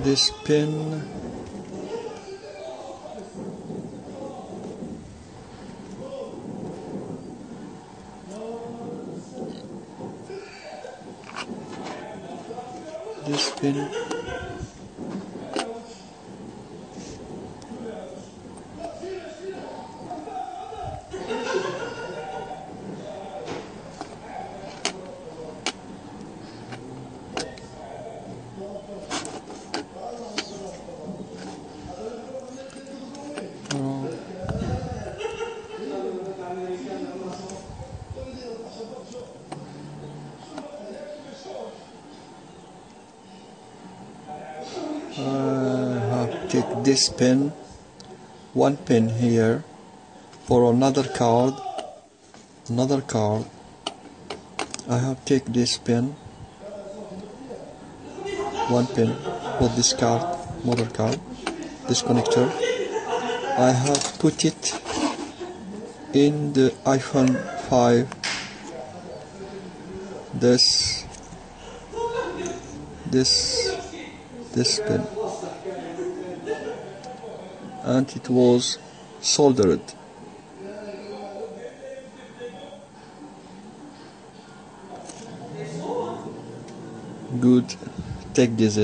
this pin. This pin. I have to take this pin, one pin here for another card. I have to take this pin, one pin for this card, mother card, this connector. I have put it in the iPhone 5. This pin, and it was soldered. Good. Take this.